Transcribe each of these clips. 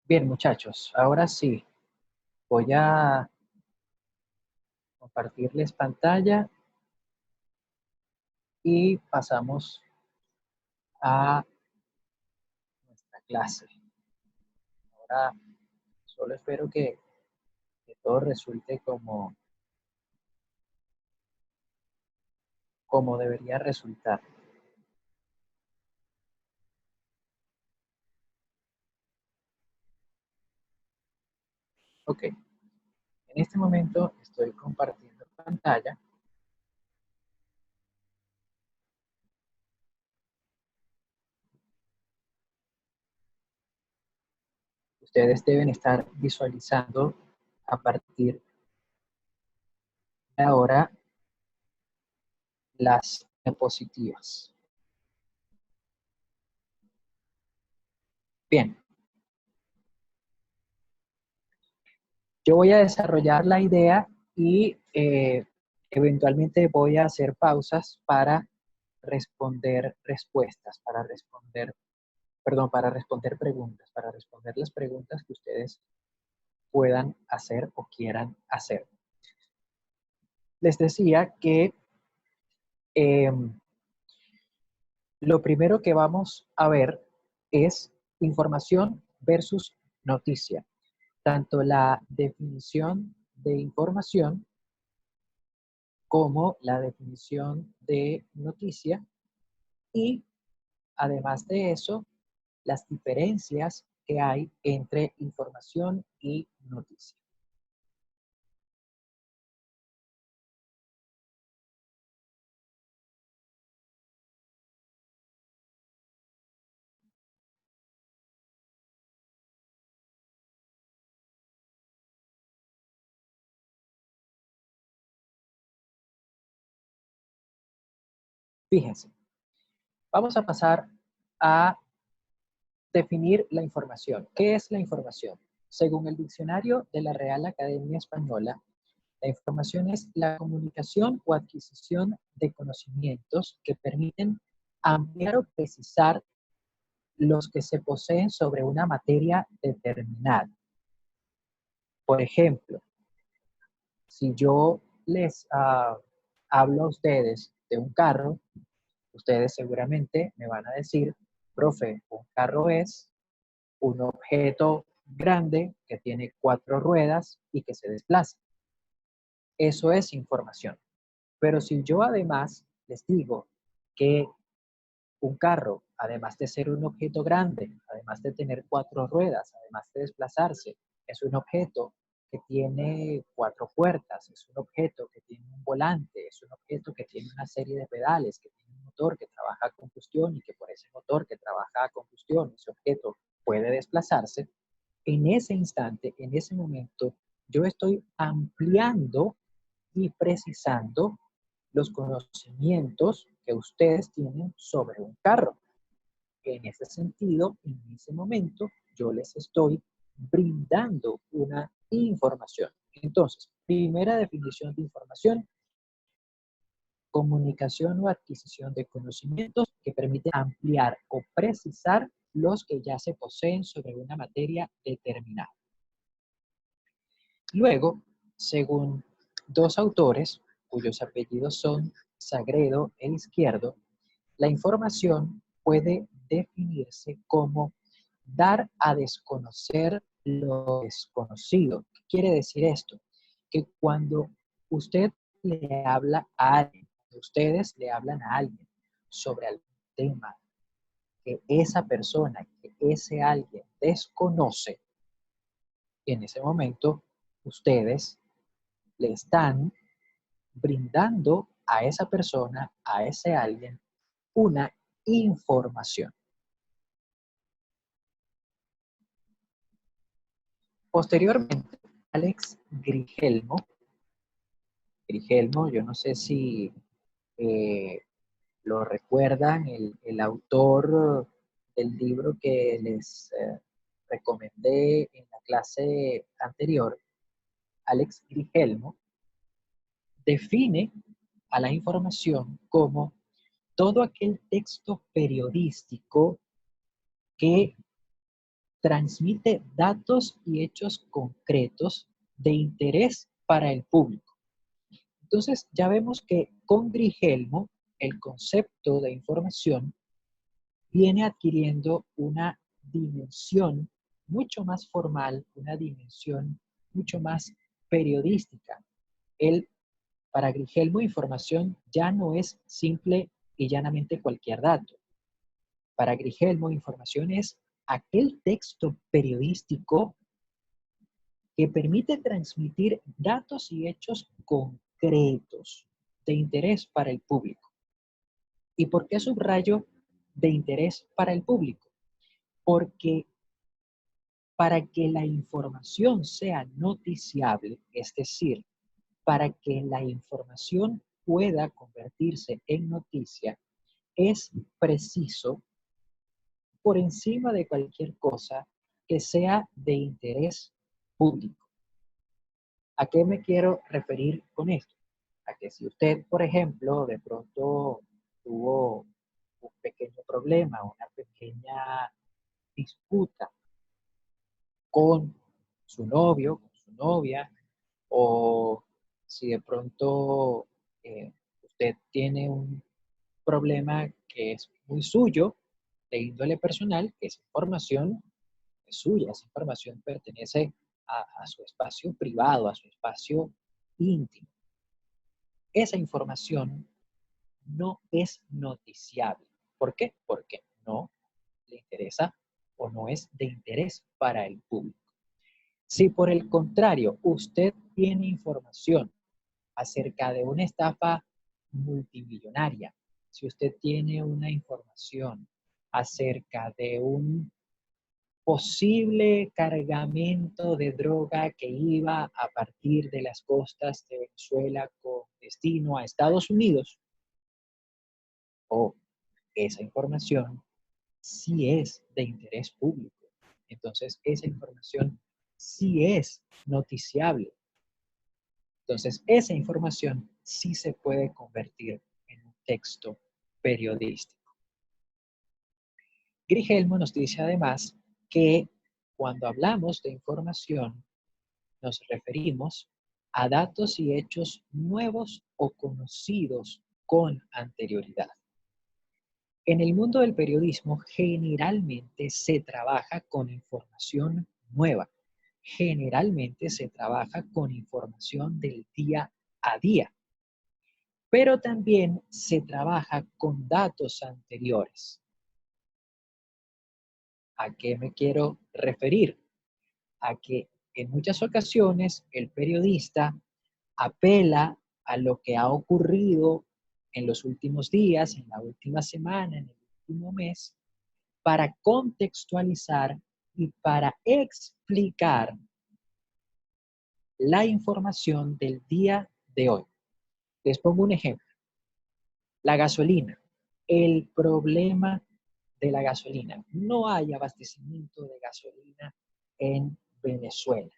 Bien, muchachos, ahora sí, voy a compartirles pantalla y pasamos a nuestra clase. Ahora solo espero que todo resulte como debería resultar. Ok, en este momento estoy compartiendo pantalla. Ustedes deben estar visualizando a partir de ahora las diapositivas. Bien, yo voy a desarrollar la idea y eventualmente voy a hacer pausas para responder respuestas, para responder preguntas, para responder las preguntas que ustedes puedan hacer o quieran hacer. Les decía que eh, lo primero que vamos a ver es información versus noticia. Tanto la definición de información como la definición de noticia y además de eso, las diferencias que hay entre información y noticia. Fíjense, vamos a pasar a definir la información. ¿Qué es la información? Según el diccionario de la Real Academia Española, la información es la comunicación o adquisición de conocimientos que permiten ampliar o precisar los que se poseen sobre una materia determinada. Por ejemplo, si yo les hablo a ustedes de un carro, ustedes seguramente me van a decir, profe, un carro es un objeto grande que tiene 4 ruedas y que se desplaza. Eso es información. Pero si yo además les digo que un carro, además de ser un objeto grande, además de tener 4 ruedas, además de desplazarse, es un objeto que tiene 4 puertas, es un objeto que tiene un volante, es un objeto que tiene una serie de pedales, que tiene un motor que trabaja a combustión y que por ese motor que trabaja a combustión, ese objeto puede desplazarse. En ese instante, en ese momento, yo estoy ampliando y precisando los conocimientos que ustedes tienen sobre un carro. En ese sentido, en ese momento, yo les estoy brindando una información. Entonces, primera definición de información, comunicación o adquisición de conocimientos que permite ampliar o precisar los que ya se poseen sobre una materia determinada. Luego, según dos autores, cuyos apellidos son Sagredo e Izquierdo, la información puede definirse como dar a desconocer lo desconocido. ¿Qué quiere decir esto? Que cuando usted le habla a alguien, cuando ustedes le hablan a alguien sobre algún tema que esa persona, que ese alguien desconoce, en ese momento ustedes le están brindando a esa persona, a ese alguien, una información. Posteriormente, Alex Grigelmo, yo no sé si eh, lo recuerdan, el autor del libro que les recomendé en la clase anterior, Alex Grigelmo, define a la información como todo aquel texto periodístico que transmite datos y hechos concretos de interés para el público. Entonces, ya vemos que con Grigelmo el concepto de información viene adquiriendo una dimensión mucho más formal, una dimensión mucho más periodística. Para Grigelmo, información ya no es simple y llanamente cualquier dato. Para Grigelmo, información es aquel texto periodístico que permite transmitir datos y hechos concretos de interés para el público. ¿Y por qué subrayo de interés para el público? Porque para que la información sea noticiable, es decir, para que la información pueda convertirse en noticia, es preciso, por encima de cualquier cosa, que sea de interés público. ¿A qué me quiero referir con esto? A que si usted, por ejemplo, de pronto tuvo un pequeño problema, una pequeña disputa con su novio, con su novia, o si de pronto usted tiene un problema que es muy suyo, de índole personal, que esa información es suya, esa información pertenece a su espacio privado, a su espacio íntimo. Esa información no es noticiable. ¿Por qué? Porque no le interesa o no es de interés para el público. Si por el contrario usted tiene información acerca de una estafa multimillonaria, si usted tiene una información acerca de un posible cargamento de droga que iba a partir de las costas de Venezuela con destino a Estados Unidos, o esa información sí es de interés público. Entonces, esa información sí es noticiable. Entonces, esa información sí se puede convertir en un texto periodístico. Grigelmo nos dice además que cuando hablamos de información, nos referimos a datos y hechos nuevos o conocidos con anterioridad. En el mundo del periodismo generalmente se trabaja con información nueva. Generalmente se trabaja con información del día a día, pero también se trabaja con datos anteriores. ¿A qué me quiero referir? A que en muchas ocasiones el periodista apela a lo que ha ocurrido en los últimos días, en la última semana, en el último mes, para contextualizar y para explicar la información del día de hoy. Les pongo un ejemplo. La gasolina. El problema de la gasolina. No hay abastecimiento de gasolina en Venezuela.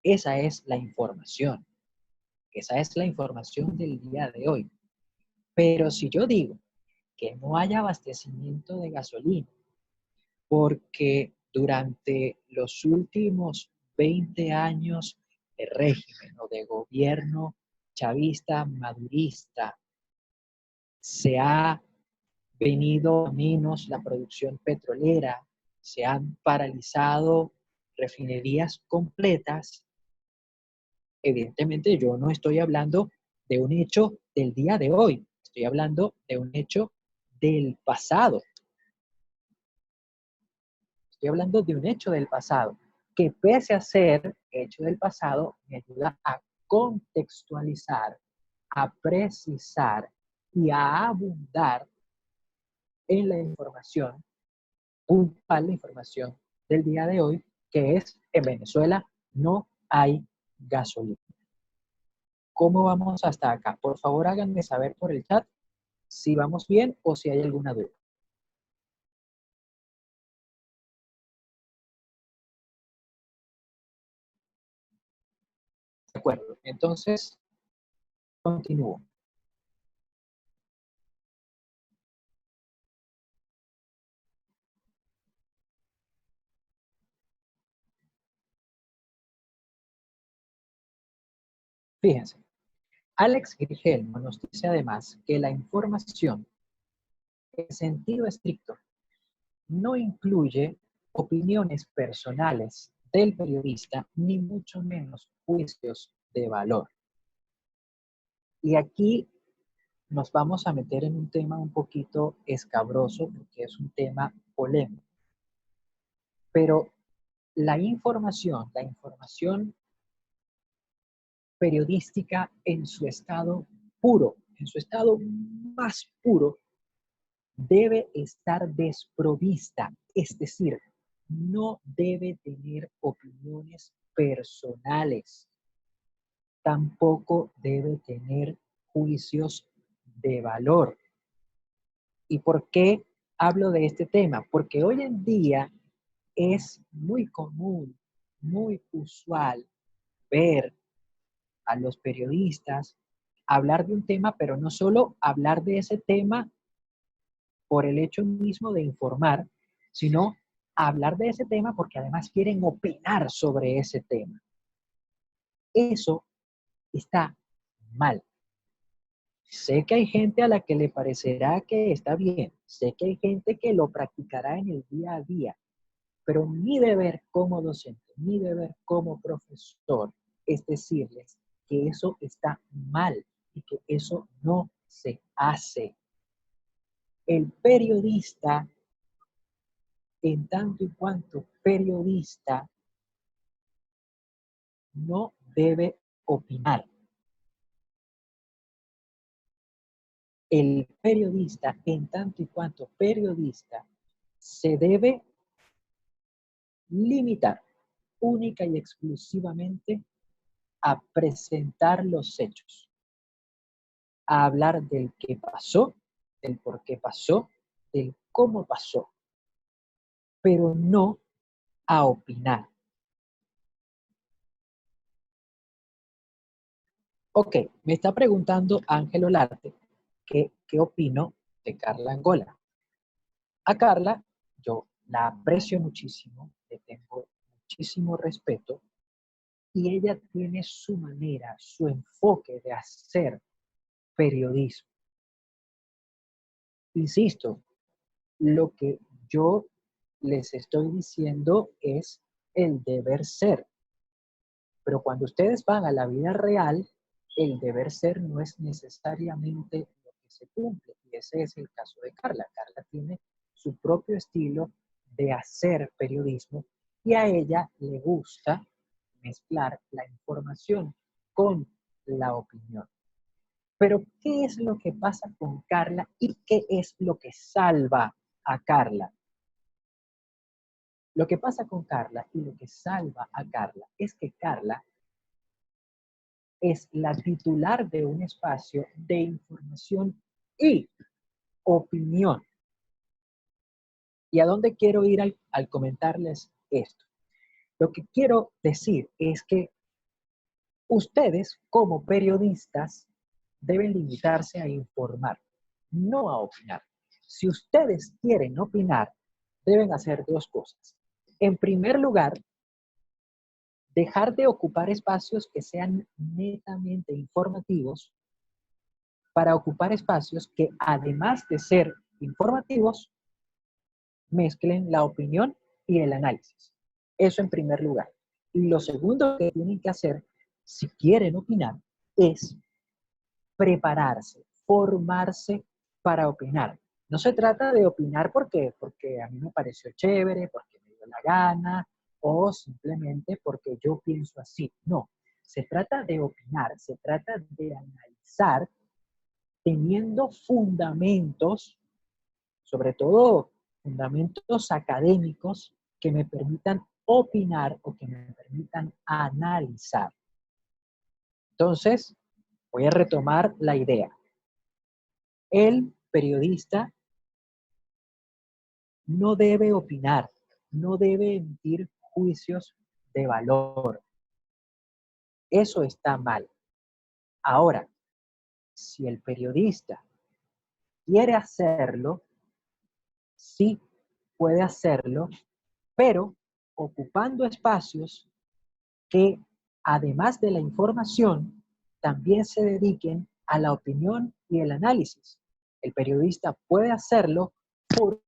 Esa es la información. Esa es la información del día de hoy. Pero si yo digo que no hay abastecimiento de gasolina porque durante los últimos 20 años de régimen o de gobierno chavista, madurista, se ha venido a menos la producción petrolera, se han paralizado refinerías completas, evidentemente yo no estoy hablando de un hecho del día de hoy, estoy hablando de un hecho del pasado. Estoy hablando de un hecho del pasado, que pese a ser hecho del pasado, me ayuda a contextualizar, a precisar y a abundar en la información puntual, la información del día de hoy, que es en Venezuela no hay gasolina. ¿Cómo vamos hasta acá? Por favor, háganme saber por el chat si vamos bien o si hay alguna duda. De acuerdo, entonces continúo. Fíjense, Alex Grigelmo nos dice además que la información, en sentido estricto, no incluye opiniones personales del periodista, ni mucho menos juicios de valor. Y aquí nos vamos a meter en un tema un poquito escabroso, porque es un tema polémico. Pero la información periodística en su estado puro, en su estado más puro, debe estar desprovista, es decir, no debe tener opiniones personales, tampoco debe tener juicios de valor. ¿Y por qué hablo de este tema? Porque hoy en día es muy común, muy usual ver a los periodistas hablar de un tema, pero no solo hablar de ese tema por el hecho mismo de informar, sino hablar de ese tema porque además quieren opinar sobre ese tema. Eso está mal. Sé que hay gente a la que le parecerá que está bien, sé que hay gente que lo practicará en el día a día, pero mi deber como docente, mi deber como profesor es decirles que eso está mal y que eso no se hace. El periodista, en tanto y cuanto periodista, no debe opinar. El periodista, en tanto y cuanto periodista, se debe limitar única y exclusivamente a presentar los hechos, a hablar del qué pasó, del por qué pasó, del cómo pasó, pero no a opinar. Ok, me está preguntando Ángel Olarte qué opino de Carla Angola. A Carla, yo la aprecio muchísimo, le tengo muchísimo respeto y ella tiene su manera, su enfoque de hacer periodismo. Insisto, lo que yo les estoy diciendo es el deber ser. Pero cuando ustedes van a la vida real, el deber ser no es necesariamente lo que se cumple. Y ese es el caso de Carla. Carla tiene su propio estilo de hacer periodismo y a ella le gusta mezclar la información con la opinión. Pero, ¿qué es lo que pasa con Carla y qué es lo que salva a Carla? Lo que pasa con Carla y lo que salva a Carla es que Carla es la titular de un espacio de información y opinión. ¿Y a dónde quiero ir al comentarles esto? Lo que quiero decir es que ustedes, como periodistas, deben limitarse a informar, no a opinar. Si ustedes quieren opinar, deben hacer dos cosas. En primer lugar, dejar de ocupar espacios que sean netamente informativos para ocupar espacios que, además de ser informativos, mezclen la opinión y el análisis. Eso en primer lugar. Y lo segundo que tienen que hacer, si quieren opinar, es prepararse, formarse para opinar. No se trata de opinar porque a mí me pareció chévere, porque me dio la gana, o simplemente porque yo pienso así. No, se trata de opinar, se trata de analizar teniendo fundamentos, sobre todo fundamentos académicos que me permitan opinar o que me permitan analizar. Entonces, voy a retomar la idea. El periodista no debe opinar, no debe emitir juicios de valor. Eso está mal. Ahora, si el periodista quiere hacerlo, sí puede hacerlo, pero ocupando espacios que, además de la información, también se dediquen a la opinión y el análisis. El periodista puede hacerlo por